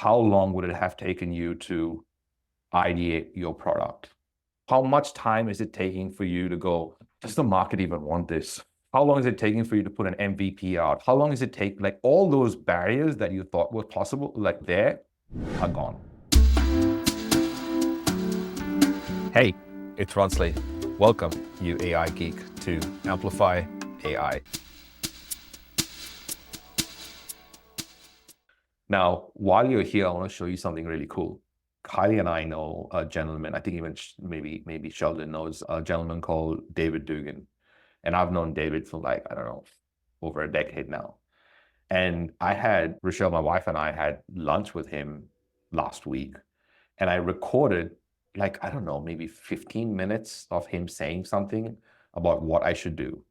how long would it have taken you to ideate your product? How much time is it taking for you to go, does the market even want this? How long is it taking for you to put an MVP out? How long does it take? Like all those barriers that you thought were possible, like there, are gone. Hey, it's Ronsley. Welcome, you AI geek, to Amplify AI. Now, while you're here, I want to show you something really cool. Kylie and I know a gentleman, I think even maybe Sheldon knows a gentleman called David Dugan. And I've known David for like, I don't know, over a decade now. And Rochelle, my wife, and I had lunch with him last week. And I recorded like, I don't know, maybe 15 minutes of him saying something about what I should do.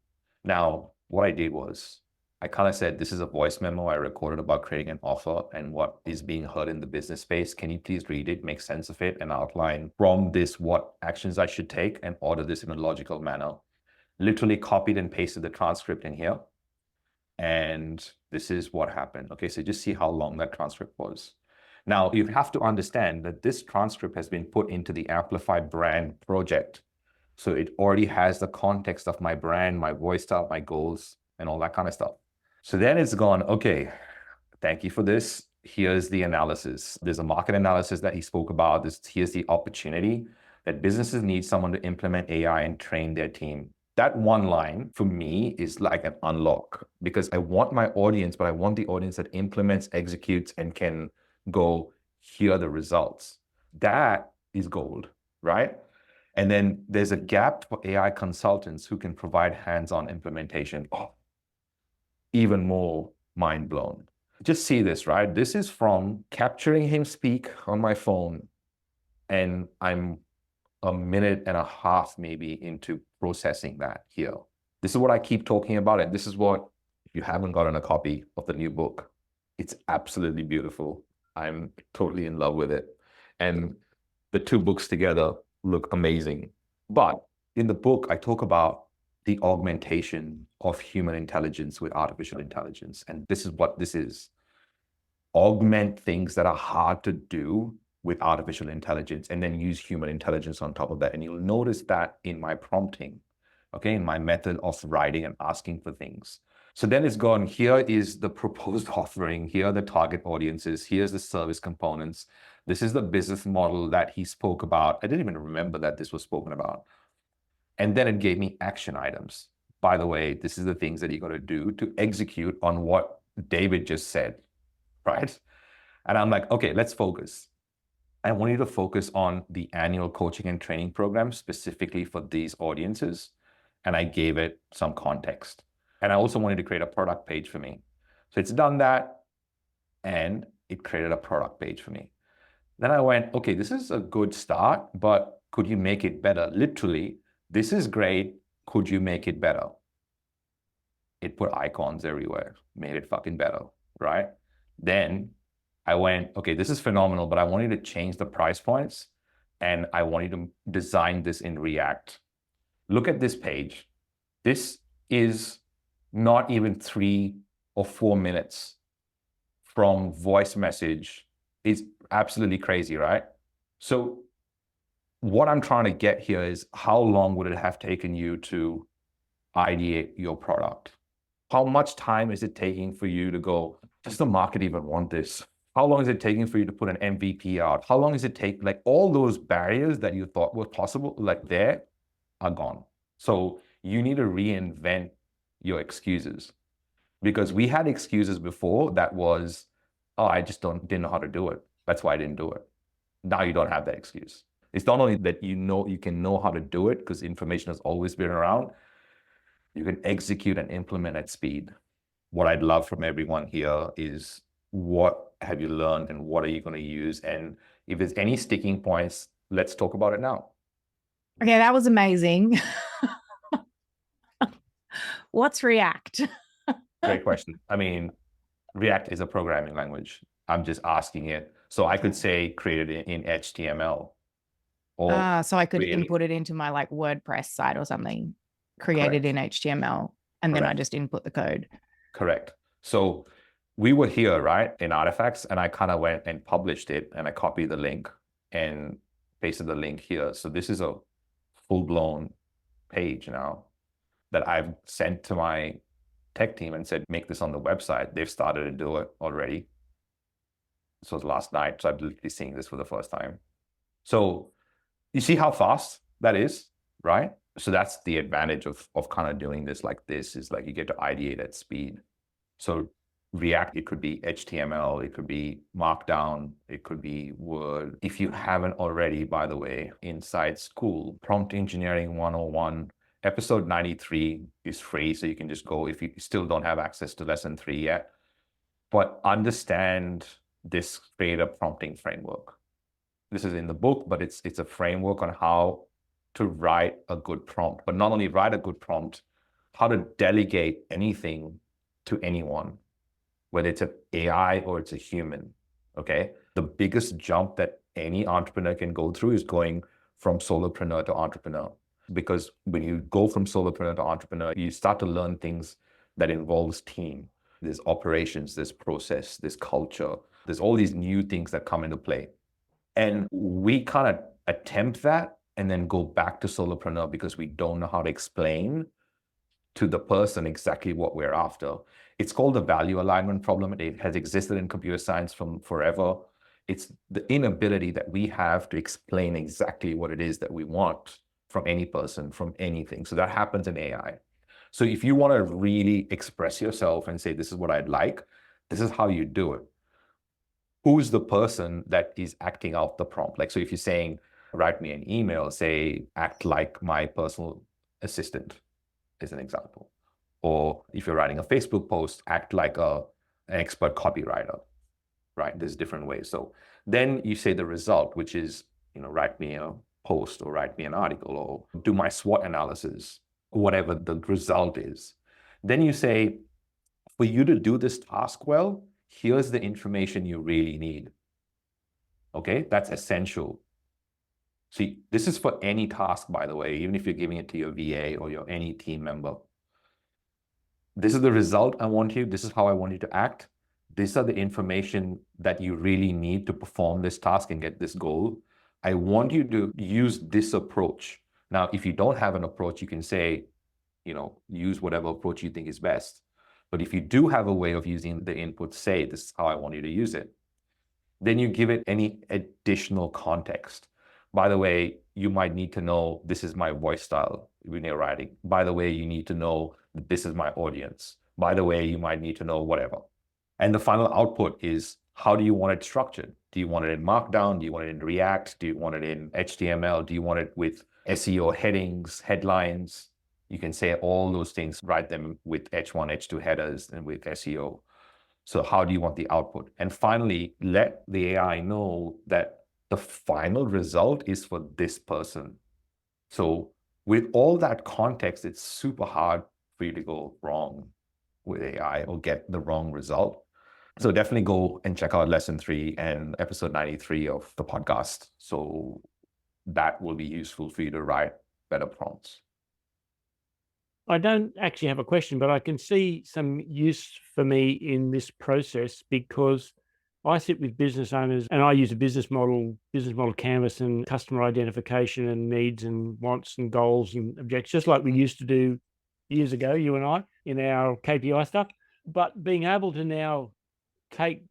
Now, what I did was I kind of said, this is a voice memo I recorded about creating an offer and what is being heard in the business space. Can you please read it, make sense of it, and outline from this what actions I should take and order this in a logical manner? Literally copied and pasted the transcript in here. And this is what happened. Okay, so just see how long that transcript was. Now, you have to understand that this transcript has been put into the Amplify brand project. So it already has the context of my brand, my voice style, my goals, and all that kind of stuff. So then it's gone, okay, thank you for this. Here's the analysis. There's a market analysis that he spoke about. Here's the opportunity that businesses need someone to implement AI and train their team. That one line for me is like an unlock, because I want my audience, but I want the audience that implements, executes, and can go hear the results. That is gold, right? And then there's a gap for AI consultants who can provide hands-on implementation. Oh, even more mind blown. Just see this, right? This is from capturing him speak on my phone, and I'm a minute and a half maybe into processing that here. This is what I keep talking about, and this is what, if you haven't gotten a copy of the new book, it's absolutely beautiful. I'm totally in love with it. And the two books together look amazing. But in the book, I talk about the augmentation of human intelligence with artificial intelligence. And this is what this is. Augment things that are hard to do with artificial intelligence and then use human intelligence on top of that. And you'll notice that in my prompting, okay, in my method of writing and asking for things. So then it's gone, here is the proposed offering, here are the target audiences, here's the service components. This is the business model that he spoke about. I didn't even remember that this was spoken about. And then it gave me action items. By the way, this is the things that you got to do to execute on what David just said, right? And I'm like, okay, let's focus. I want you to focus on the annual coaching and training program specifically for these audiences. And I gave it some context. And I also wanted to create a product page for me. So it's done that, and it created a product page for me. Then I went, okay, this is a good start, but could you make it better? Literally, this is great. Could you make it better? It put icons everywhere, made it fucking better, right? Then I went, okay, this is phenomenal, but I want you to change the price points, and I want you to design this in React. Look at this page. This is not even 3 or 4 minutes from voice message. It's absolutely crazy, right? So what I'm trying to get here is, how long would it have taken you to ideate your product? How much time is it taking for you to go, does the market even want this? How long is it taking for you to put an MVP out? How long does it take? Like all those barriers that you thought were possible, like there, are gone. So you need to reinvent your excuses, because we had excuses before that was, oh, I just didn't know how to do it. That's why I didn't do it. Now you don't have that excuse. It's not only that you can know how to do it, because information has always been around, you can execute and implement at speed. What I'd love from everyone here is, what have you learned and what are you going to use? And if there's any sticking points, let's talk about it now. Okay, that was amazing. What's React? Great question. I mean, React is a programming language. I'm just asking it. So I could say create it in HTML. Or so I could input it into my like WordPress site or something, created in HTML, and then I just input the code. Correct. So we were here, right, in Artifacts, and I kind of went and published it, and I copied the link and pasted the link here. So this is a full-blown page now that I've sent to my tech team and said, make this on the website. They've started to do it already. This was last night, so I'm literally seeing this for the first time. So you see how fast that is, right? So that's the advantage of kind of doing this like this, is like you get to ideate at speed. So React, it could be HTML, it could be Markdown, it could be Word. If you haven't already, by the way, inside school, Prompt Engineering 101, episode 93 is free. So you can just go if you still don't have access to lesson 3 yet. But understand this creator prompting framework. This is in the book, but it's a framework on how to write a good prompt. But not only write a good prompt, how to delegate anything to anyone, whether it's an AI or it's a human, okay? The biggest jump that any entrepreneur can go through is going from solopreneur to entrepreneur. Because when you go from solopreneur to entrepreneur, you start to learn things that involves team. There's operations, there's process, there's culture. There's all these new things that come into play. And we kind of attempt that and then go back to solopreneur because we don't know how to explain to the person exactly what we're after. It's called the value alignment problem. It has existed in computer science from forever. It's the inability that we have to explain exactly what it is that we want from any person, from anything. So that happens in AI. So if you want to really express yourself and say, this is what I'd like, this is how you do it. Who's the person that is acting out the prompt? Like, so if you're saying, write me an email, say, act like my personal assistant, is an example. Or if you're writing a Facebook post, act like an expert copywriter, right? There's different ways. So then you say the result, which is, write me a post or write me an article or do my SWOT analysis, whatever the result is. Then you say, for you to do this task well, here's the information you really need. Okay, that's essential. See, this is for any task, by the way, even if you're giving it to your VA or your any team member. This is the result I want you. This is how I want you to act. These are the information that you really need to perform this task and get this goal. I want you to use this approach. Now, if you don't have an approach, you can say, use whatever approach you think is best. But if you do have a way of using the input, say, this is how I want you to use it, then you give it any additional context. By the way, you might need to know, this is my voice style when you're writing. By the way, you need to know, this is my audience. By the way, you might need to know whatever. And the final output is, how do you want it structured? Do you want it in Markdown? Do you want it in React? Do you want it in HTML? Do you want it with SEO headings, headlines? You can say all those things, write them with H1, H2 headers and with SEO. So how do you want the output? And finally, let the AI know that the final result is for this person. So with all that context, it's super hard for you to go wrong with AI or get the wrong result. So definitely go and check out lesson 3 and episode 93 of the podcast. So that will be useful for you to write better prompts. I don't actually have a question, but I can see some use for me in this process because I sit with business owners and I use a business model canvas and customer identification and needs and wants and goals and objectives, just like we used to do years ago, you and I, in our KPI stuff. But being able to now take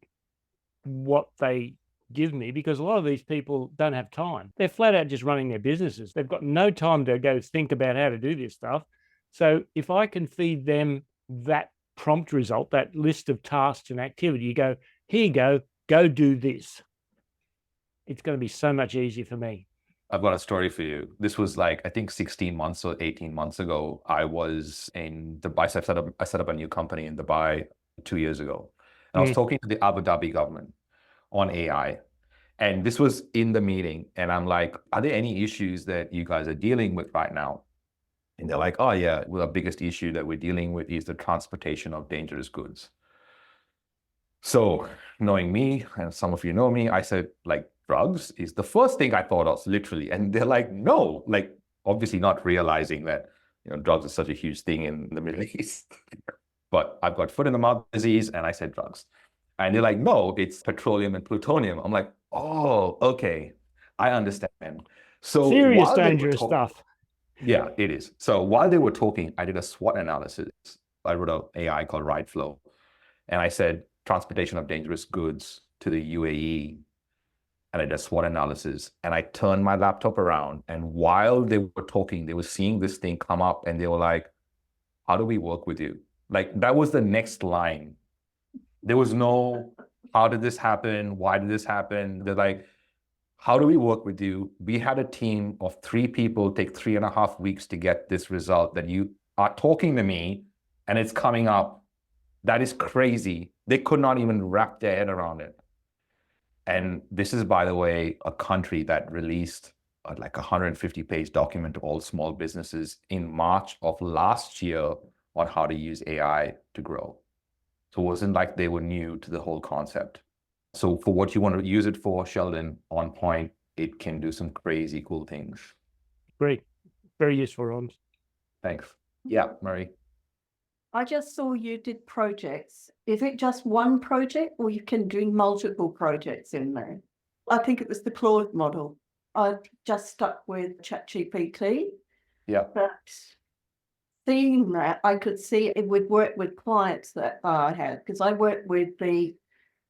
what they give me, because a lot of these people don't have time. They're flat out just running their businesses. They've got no time to go think about how to do this stuff. So if I can feed them that prompt result, that list of tasks and activity, you go, here you go do this. It's going to be so much easier for me. I've got a story for you. This was like, I think 16 months or 18 months ago. I was in Dubai. So I set up a new company in Dubai 2 years ago. And I was talking to the Abu Dhabi government on AI. And this was in the meeting. And I'm like, are there any issues that you guys are dealing with right now? And they're like, oh yeah, well, the biggest issue that we're dealing with is the transportation of dangerous goods. So knowing me, and some of you know me, I said, like, drugs is the first thing I thought of, literally. And they're like, no, like, obviously not realizing that, drugs is such a huge thing in the Middle East. But I've got foot in the mouth disease, and I said drugs. And they're like, no, it's petroleum and plutonium. I'm like, oh, okay, I understand. So Serious, while they were dangerous stuff. yeah, it is. So while they were talking, I did a SWOT analysis. I wrote an AI called RideFlow. And I said, transportation of dangerous goods to the UAE. And I did a SWOT analysis. And I turned my laptop around. And while they were talking, they were seeing this thing come up. And they were like, how do we work with you? Like, that was the next line. There was no, how did this happen? Why did this happen? They're like, how do we work with you? We had a team of 3 people take 3.5 weeks to get this result that you are talking to me and it's coming up. That is crazy. They could not even wrap their head around it. And this is, by the way, a country that released like a 150-page document to all small businesses in March of last year on how to use AI to grow. So it wasn't like they were new to the whole concept. So for what you want to use it for, Sheldon, on point, it can do some crazy cool things. Great. Very useful, Ron. Thanks. Yeah, Murray. I just saw you did projects. Is it just one project or you can do multiple projects in there? I think it was the Claude model. I just stuck with ChatGPT. Yeah. But seeing that, I could see it would work with clients that I had, because I work with the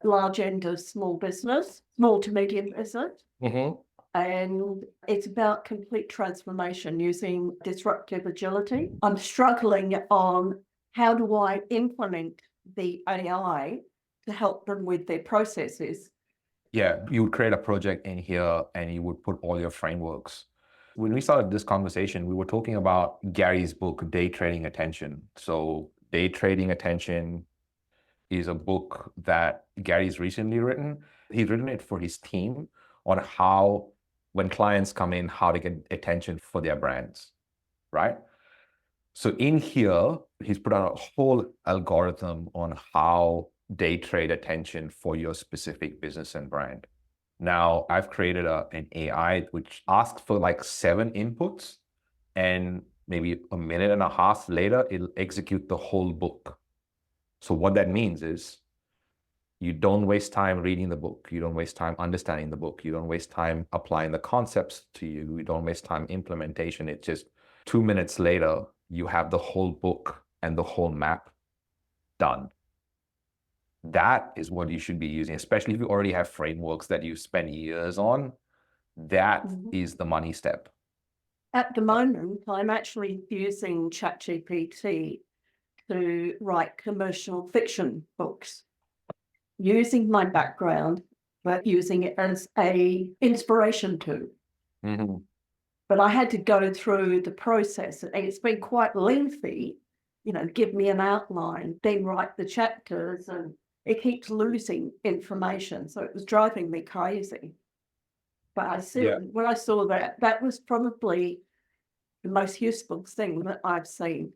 large end of small business, small to medium business. Mm-hmm. And it's about complete transformation using disruptive agility. I'm struggling on how do I implement the AI to help them with their processes. Yeah, you would create a project in here and you would put all your frameworks. When we started this conversation, we were talking about Gary's book, Day Trading Attention. So Day Trading Attention is a book that Gary's recently written. He's written it for his team on how, when clients come in, how to get attention for their brands, right? So in here, he's put out a whole algorithm on how day trade attention for your specific business and brand. Now, I've created an AI which asks for like 7 inputs, and maybe a minute and a half later, it'll execute the whole book. So what that means is you don't waste time reading the book. You don't waste time understanding the book. You don't waste time applying the concepts to you. You don't waste time implementation. It's just 2 minutes later, you have the whole book and the whole map done. That is what you should be using, especially if you already have frameworks that you spend years on. That is the money step. At the moment, I'm actually using ChatGPT to write commercial fiction books, using my background, but using it as a inspiration tool. Mm-hmm. But I had to go through the process, and it's been quite lengthy, give me an outline, then write the chapters, and it keeps losing information. So it was driving me crazy. But I see when I saw that, that was probably the most useful thing that I've seen.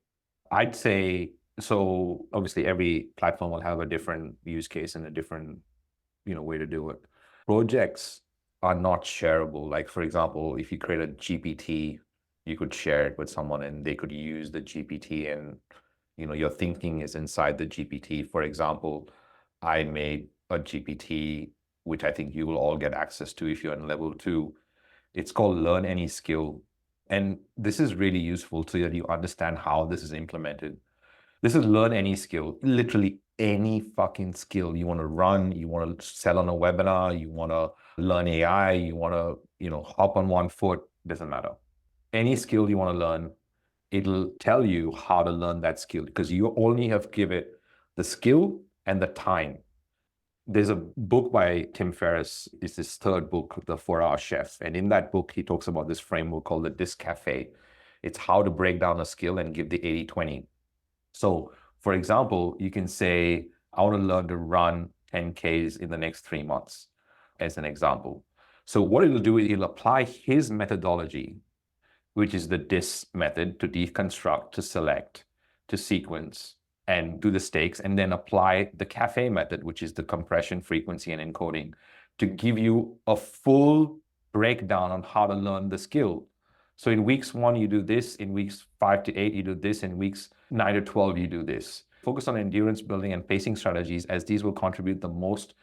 I'd say, so obviously every platform will have a different use case and a different, way to do it. Projects are not shareable. Like, for example, if you create a GPT, you could share it with someone and they could use the GPT, and, your thinking is inside the GPT. For example, I made a GPT, which I think you will all get access to if you're in level 2. It's called Learn Any Skill. And this is really useful so that you understand how this is implemented. This is Learn Any Skill, literally any fucking skill you want to run, you want to sell on a webinar, you want to learn AI, you want to, hop on one foot, doesn't matter. Any skill you want to learn, it'll tell you how to learn that skill, because you only have to give it the skill and the time. There's a book by Tim Ferriss. It's his 3rd book, The 4-Hour Chef. And in that book, he talks about this framework called the DISC Cafe. It's how to break down a skill and give the 80-20. So for example, you can say, I want to learn to run 10Ks in the next 3 months, as an example. So what it'll do is it'll apply his methodology, which is the DISC method, to deconstruct, to select, to sequence, and do the stakes, and then apply the cafe method, which is the compression, frequency, and encoding, to give you a full breakdown on how to learn the skill. So in weeks 1, you do this. In weeks 5 to 8, you do this. In weeks 9 to 12, you do this. Focus on endurance building and pacing strategies, as these will contribute the most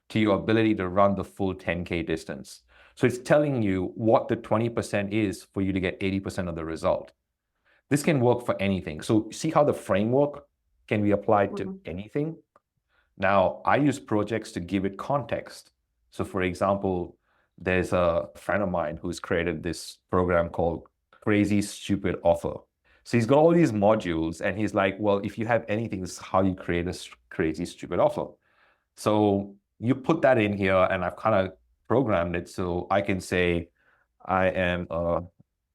to your ability to run the full 10K distance. So it's telling you what the 20% is for you to get 80% of the result. This can work for anything. So see how the framework can be applied to anything? Now, I use projects to give it context. So for example, there's a friend of mine who's created this program called Crazy Stupid Offer. So he's got all these modules and he's like, well, if you have anything, this is how you create a crazy stupid offer. So you put that in here and I've kind of programmed it so I can say, I am a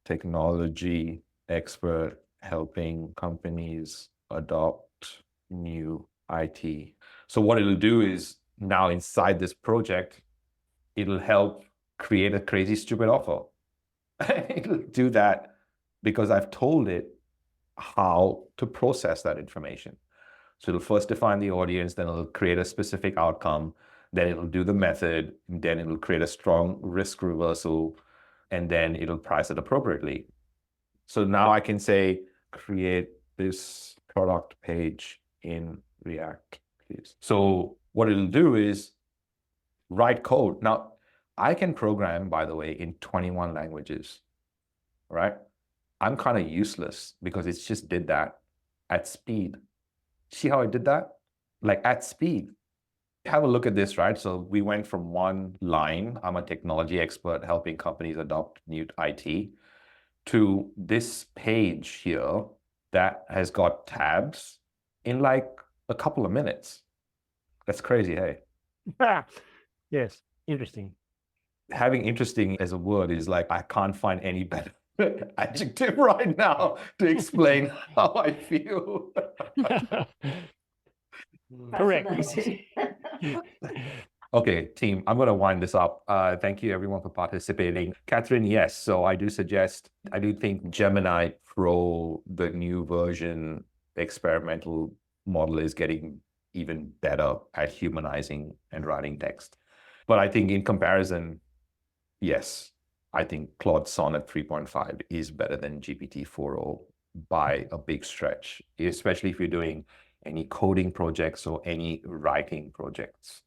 technology expert helping companies adopt new IT. So what it'll do is now inside this project, it'll help create a crazy stupid offer. It'll do that because I've told it how to process that information. So it'll first define the audience, then it'll create a specific outcome, then it'll do the method, then it'll create a strong risk reversal, and then it'll price it appropriately. So now I can say, create this product page in React, please. So what it'll do is write code. Now, I can program, by the way, in 21 languages, right? I'm kind of useless because it's just did that at speed. See how I did that? Like at speed. Have a look at this, right? So we went from one line, I'm a technology expert helping companies adopt new IT, to this page here that has got tabs in like a couple of minutes. That's crazy, hey? Yes, interesting. Having interesting as a word is like, I can't find any better adjective right now to explain how I feel. Correct. Okay, team, I'm going to wind this up. Thank you everyone for participating. Catherine, yes, so I do think Gemini Pro, the new version experimental model, is getting even better at humanizing and writing text. But I think in comparison, yes, I think Claude Sonnet 3.5 is better than GPT-4o by a big stretch, especially if you're doing any coding projects or any writing projects.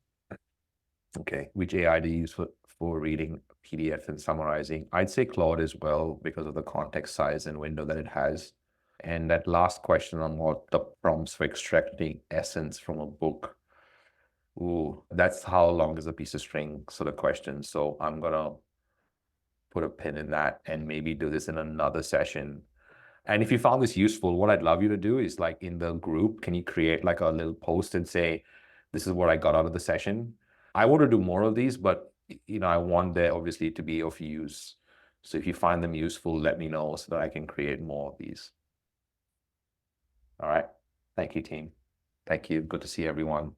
Okay, which AI do you use for reading PDF and summarizing? I'd say Claude as well because of the context size and window that it has. And that last question on what the prompts for extracting essence from a book. Ooh, that's how long is a piece of string sort of question. So I'm gonna put a pin in that and maybe do this in another session. And if you found this useful, what I'd love you to do is, like, in the group, can you create like a little post and say, this is what I got out of the session? I want to do more of these, but I want there obviously to be of use. So if you find them useful, let me know so that I can create more of these. All right. Thank you, team. Thank you. Good to see everyone.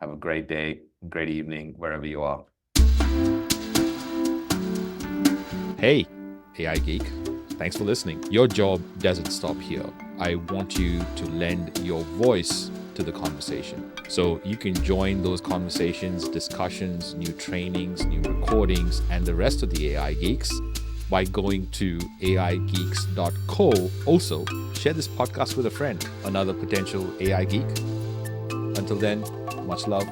Have a great day, great evening, wherever you are. Hey, AI Geek. Thanks for listening. Your job doesn't stop here. I want you to lend your voice to the conversation. So you can join those conversations, discussions, new trainings, new recordings, and the rest of the AI Geeks by going to aigeeks.co. Also, share this podcast with a friend, another potential AI geek. Until then, much love.